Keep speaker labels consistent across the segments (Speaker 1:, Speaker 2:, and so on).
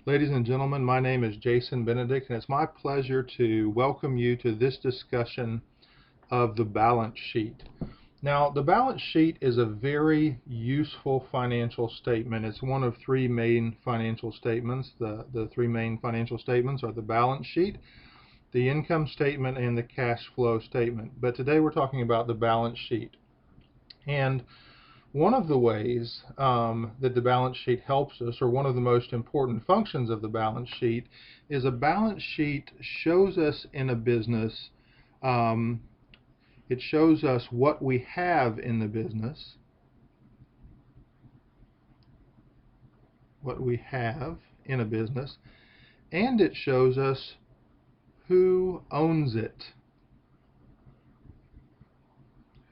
Speaker 1: Ladies and gentlemen, my name is Jason Benedict, and it's my pleasure to welcome you to this discussion of the balance sheet. Now, the balance sheet is a very useful financial statement. It's one of three main financial statements. The three main financial statements are the balance sheet, the income statement, and the cash flow statement. But today we're talking about the balance sheet. And one of the ways that the balance sheet helps us, or one of the most important functions of the balance sheet, is a balance sheet shows us in a business, it shows us what we have in the business, and it shows us who owns it.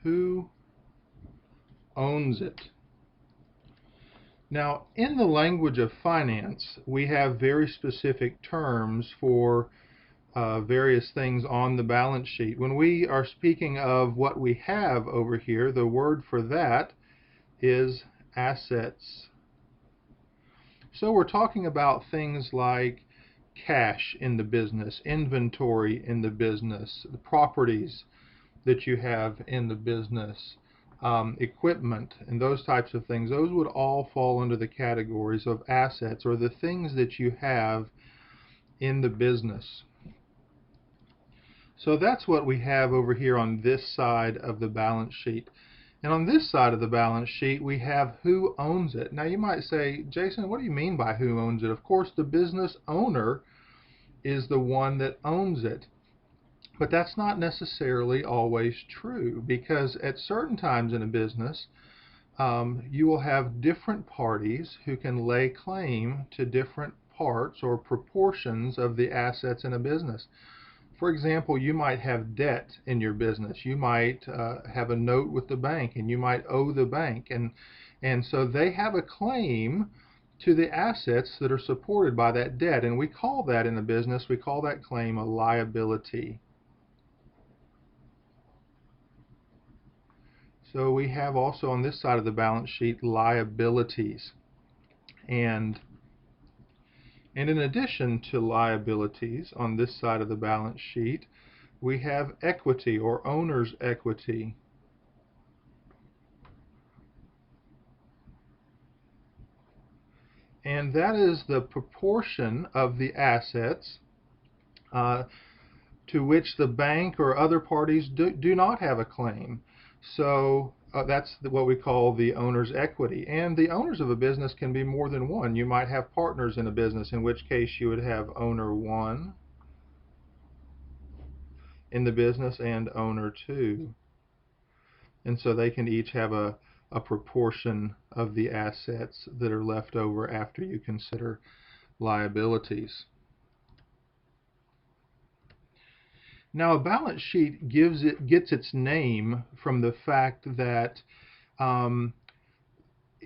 Speaker 1: Who owns it? Now, in the language of finance, we have very specific terms for various things on the balance sheet. When we are speaking of what we have over here, the word for that is assets. So we're talking about things like cash in the business, inventory in the business, the properties that you have in the business, equipment, and those types of things. Those would all fall under the categories of assets, or the things that you have in the business. So that's what we have over here on this side of the balance sheet. And on this side of the balance sheet, we have who owns it. Now you might say, Jason, what do you mean by who owns it? Of course, the business owner is the one that owns it. But that's not necessarily always true, because at certain times in a business, you will have different parties who can lay claim to different parts or proportions of the assets in a business. For example, you might have debt in your business. You might have a note with the bank, and you might owe the bank, and so they have a claim to the assets that are supported by that debt, and we call that in a business, we call that claim a liability. So we have also on this side of the balance sheet liabilities. And in addition to liabilities on this side of the balance sheet, we have equity, or owner's equity. And that is the proportion of the assets to which the bank or other parties do not have a claim. So that's what we call the owner's equity. And the owners of a business can be more than one. You might have partners in a business, in which case you would have owner 1 in the business and owner 2. And so they can each have a proportion of the assets that are left over after you consider liabilities. Now, a balance sheet gets its name from the fact that in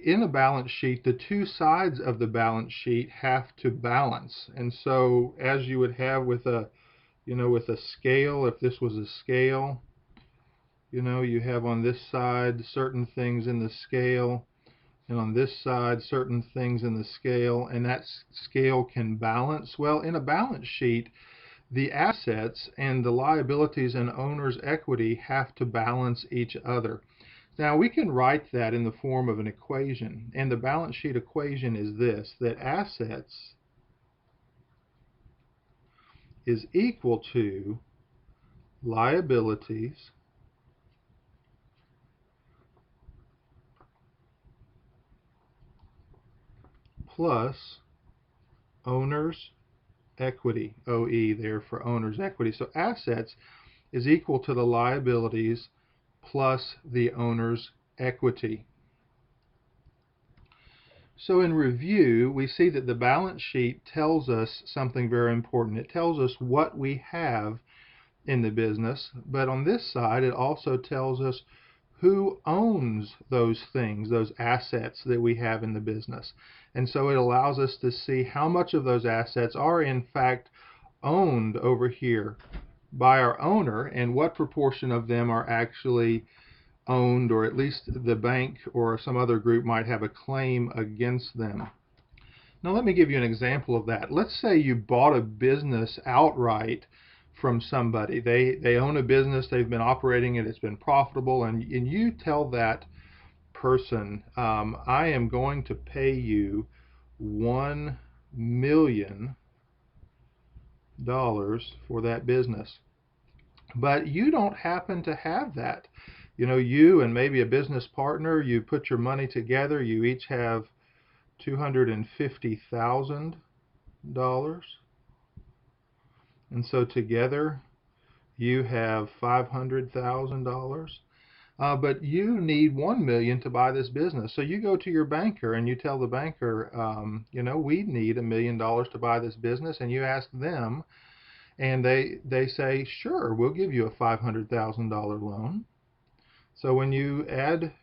Speaker 1: a balance sheet, the two sides of the balance sheet have to balance. And so, as you would have with a scale, if this was a scale, you have on this side certain things in the scale, and on this side certain things in the scale, and that scale can balance. Well, in a balance sheet, the assets and the liabilities and owner's equity have to balance each other. Now we can write that in the form of an equation, and the balance sheet equation is this: that assets is equal to liabilities plus owner's equity, OE there for owner's equity. So assets is equal to the liabilities plus the owner's equity. So in review, we see that the balance sheet tells us something very important. It tells us what we have in the business, but on this side it also tells us who owns those things, those assets that we have in the business. And so it allows us to see how much of those assets are in fact owned over here by our owner, and what proportion of them are actually owned, or at least the bank or some other group might have a claim against them. Now let me give you an example of that. Let's say you bought a business outright from somebody. They own a business, they've been operating it, it's been profitable, and you tell that person, I am going to pay you $1 million for that business. But you don't happen to have that. You know, you and maybe a business partner, you put your money together, you each have $250,000. And so together you have $500,000. But you need 1 million to buy this business. So you go to your banker and you tell the banker, you know, we need $1 million to buy this business, and you ask them, and they say, sure, we'll give you a $500,000 loan. So when you add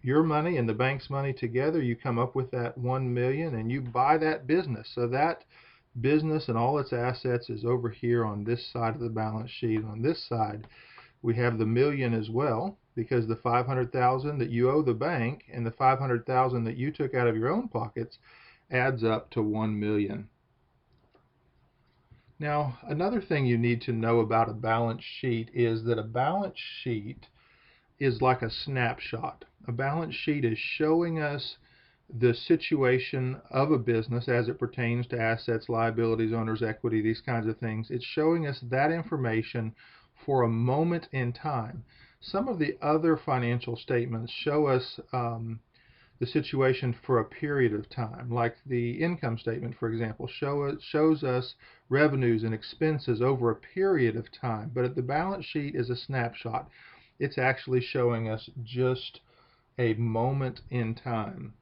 Speaker 1: your money and the bank's money together, you come up with that 1 million and you buy that business. So that business and all its assets is over here on this side of the balance sheet. On this side, we have the million as well, because the 500,000 that you owe the bank and the 500,000 that you took out of your own pockets adds up to 1 million. Now, another thing you need to know about a balance sheet is that a balance sheet is like a snapshot. A balance sheet is showing us the situation of a business as it pertains to assets, liabilities, owner's equity, these kinds of things. It's showing us that information for a moment in time. Some of the other financial statements show us the situation for a period of time, like the income statement, for example, shows us revenues and expenses over a period of time. But the balance sheet is a snapshot. It's actually showing us just a moment in time.